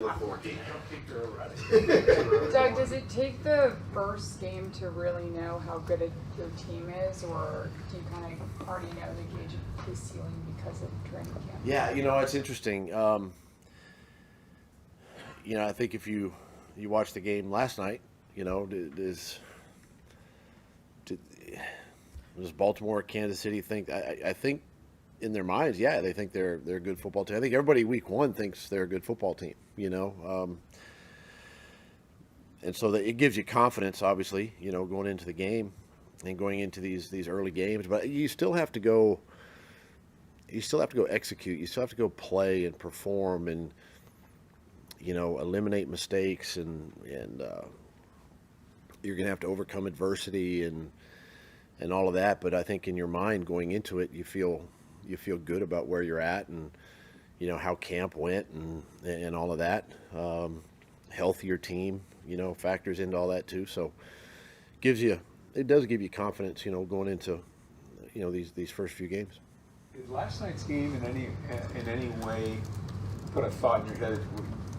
Doug, does it take the first game to really know how good your team is, or do you kind of already know the gauge of the ceiling because of training camp? Yeah, it's interesting. I think if you watched the game last night, does Baltimore, Kansas City think? I think in their minds, yeah, they think they're a good football team. I think everybody week one thinks they're a good football team. And so it gives you confidence, obviously, going into the game and going into these early games. But you still have to go. You still have to go execute. You still have to go play and perform and eliminate mistakes and you're going to have to overcome adversity and all of that. But I think in your mind going into it, you feel good about where you're at and how camp went and all of that. Healthier team, factors into all that too. So it does give you confidence, going into these first few games. Did last night's game in any way put a thought in your head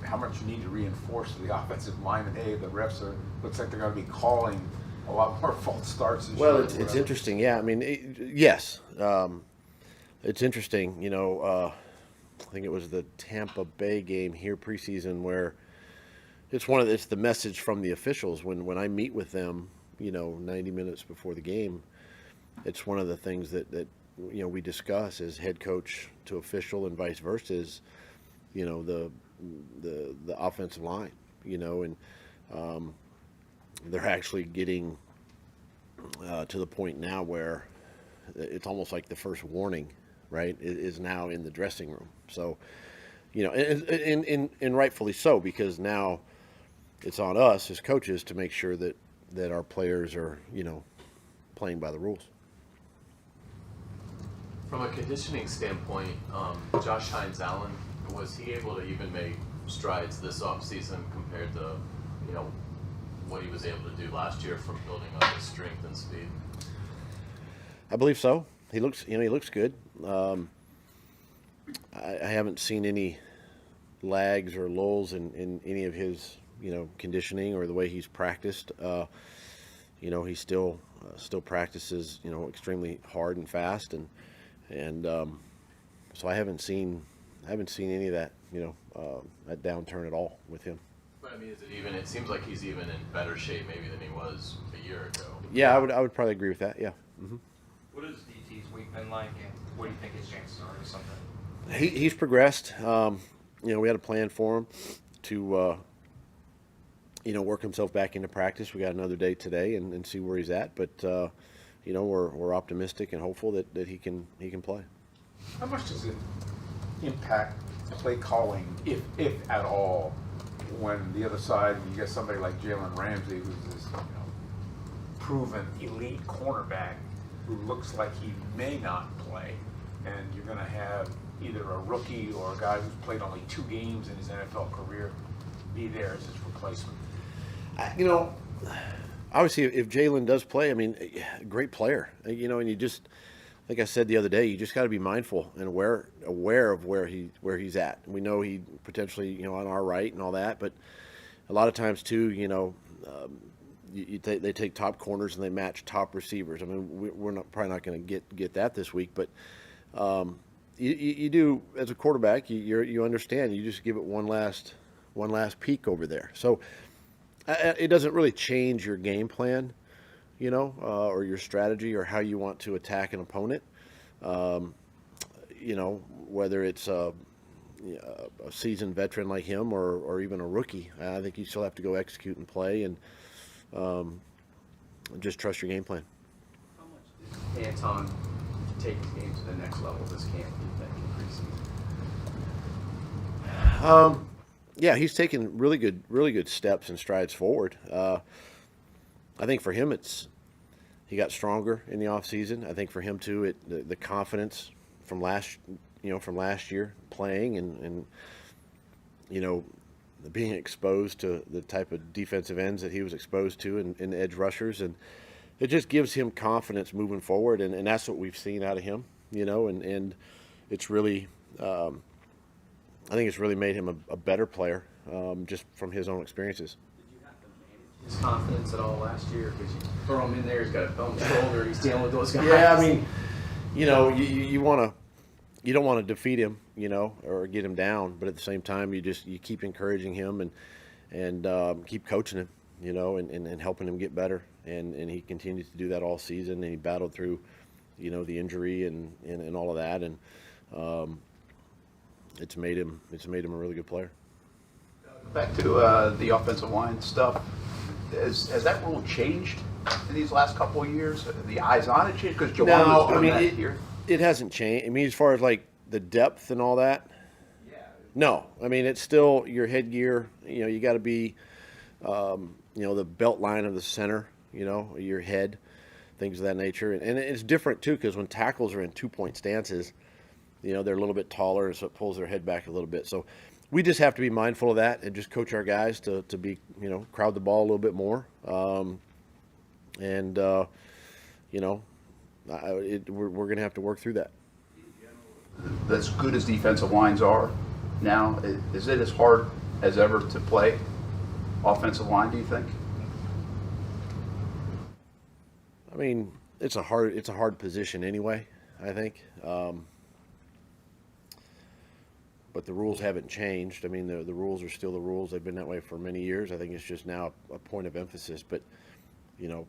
how much you need to reinforce the offensive line? And hey, the refs looks like they're going to be calling a lot more false starts. Well, it's interesting. Yeah, I mean, yes, it's interesting. I think it was the Tampa Bay game here preseason where it's the message from the officials when I meet with them, 90 minutes before the game. It's one of the things that we discuss as head coach to official and vice versa is, the offensive line, and they're actually getting to the point now where it's almost like the first warning, right, is now in the dressing room. So, and rightfully so, because now it's on us as coaches to make sure that our players are, playing by the rules. From a conditioning standpoint, Josh Hines-Allen, was he able to even make strides this offseason compared to, what he was able to do last year from building up his strength and speed? I believe so. He looks good. I haven't seen any lags or lulls in any of his, conditioning or the way he's practiced. He still practices, extremely hard and fast, and so I haven't seen any of that, that downturn at all with him. But I mean, it seems like he's even in better shape maybe than he was a year ago. Yeah, I would probably agree with that. Yeah. Mm-hmm. What has DT's week been like, and what do you think his chances are or something? He's progressed. We had a plan for him to, work himself back into practice. We got another day today and see where he's at. But, we're optimistic and hopeful that he can play. How much does it impact play calling, if at all, when the other side, you get somebody like Jalen Ramsey, who's this proven elite cornerback who looks like he may not play, and you're going to have either a rookie or a guy who's played only 2 games in his NFL career be there as his replacement? Obviously, if Jalen does play, I mean, great player. And you just, like I said the other day, you just got to be mindful and aware of where he's at. We know he potentially, on our right and all that, but a lot of times too, they take top corners and they match top receivers. I mean, we're probably not going to get that this week, but you do as a quarterback. You understand. You just give it one last peek over there. So it doesn't really change your game plan, or your strategy or how you want to attack an opponent. Whether it's a seasoned veteran like him or even a rookie, I think you still have to go execute and play and just trust your game plan. How much did Anton take his game to the next level this camp, do you think, in preseason? Yeah, he's taken really good steps and strides forward. I think for him, he got stronger in the offseason. I think for him too, the confidence from last year playing and being exposed to the type of defensive ends that he was exposed to and edge rushers, and it just gives him confidence moving forward, and that's what we've seen out of him, and it's really. I think it's really made him a better player just from his own experiences. His confidence at all last year, because you throw him in there, he's got a bum shoulder, he's dealing with those guys. Yeah, I mean, you know, you don't want to defeat him, you know, or get him down, but at the same time, you keep encouraging him and keep coaching him, you know, and helping him get better, and he continues to do that all season, and he battled through, you know, the injury and all of that, and it's made him a really good player. Back to the offensive line stuff. Has that rule changed in these last couple of years? The eyes on it changed? Because Jawan was doing that here. It hasn't changed. I mean, as far as like the depth and all that, no. I mean, it's still your headgear. You know, you got to be, you know, the belt line of the center. You know, your head, things of that nature, and it's different too because when tackles are in 2-point stances, you know, they're a little bit taller, and so it pulls their head back a little bit. So we just have to be mindful of that and just coach our guys to be, you know, crowd the ball a little bit more. You know, we're going to have to work through that. As good as defensive lines are now, is it as hard as ever to play offensive line, do you think? I mean, it's a hard position anyway, I think. But the rules haven't changed. I mean, the rules are still the rules. They've been that way for many years. I think it's just now a point of emphasis. But, you know,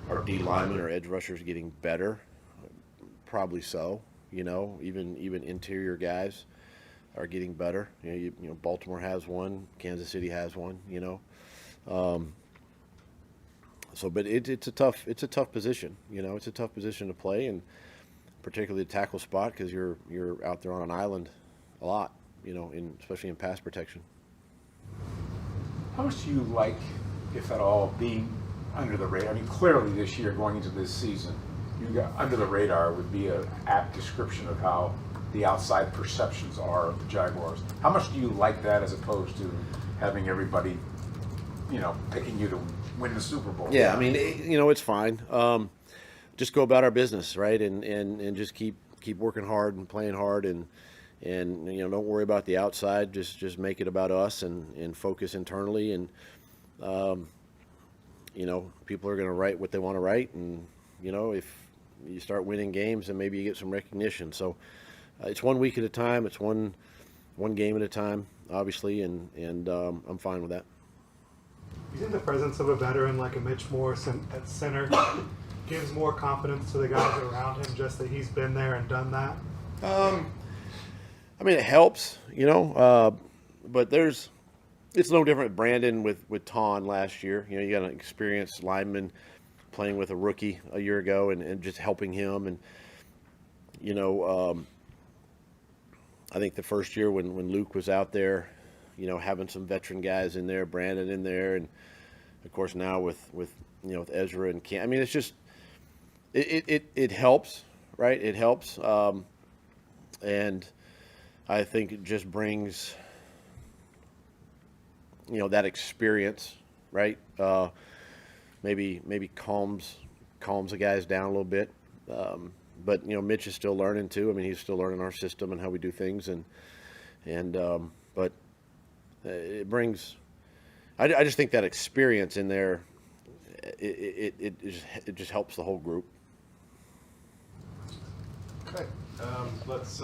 our D linemen or edge rushers getting better? Probably so. You know, even interior guys are getting better. You know, Baltimore has one. Kansas City has one. You know, but it's a tough position. You know, it's a tough position to play, and particularly the tackle spot because you're out there on an island a lot, you know, especially in pass protection. How much do you like, if at all, being under the radar? I mean, clearly this year, going into this season, you got under the radar would be an apt description of how the outside perceptions are of the Jaguars. How much do you like that as opposed to having everybody, you know, picking you to win the Super Bowl? Yeah, I mean, you know, it's fine. Just go about our business, right, and just keep working hard and playing hard, and you know, don't worry about the outside. Just make it about us and focus internally, and you know, people are going to write what they want to write, and you know, if you start winning games, then maybe you get some recognition. So it's 1 week at a time. It's one game at a time, obviously, and I'm fine with that. Do you think the presence of a veteran like a Mitch Morse at center gives more confidence to the guys around him, just that he's been there and done that? I mean, it helps, you know, but it's no different. Brandon with Ton last year, you know, you got an experienced lineman playing with a rookie a year ago and just helping him. And, you know, I think the first year when Luke was out there, you know, having some veteran guys in there, Brandon in there, and of course now with you know, with Ezra and Cam. I mean, it's just it helps, right? It helps, and I think it just brings, you know, that experience, right? Maybe calms the guys down a little bit. But you know, Mitch is still learning too. I mean, he's still learning our system and how we do things, but it brings. I just think that experience in there, it just helps the whole group. Okay, let's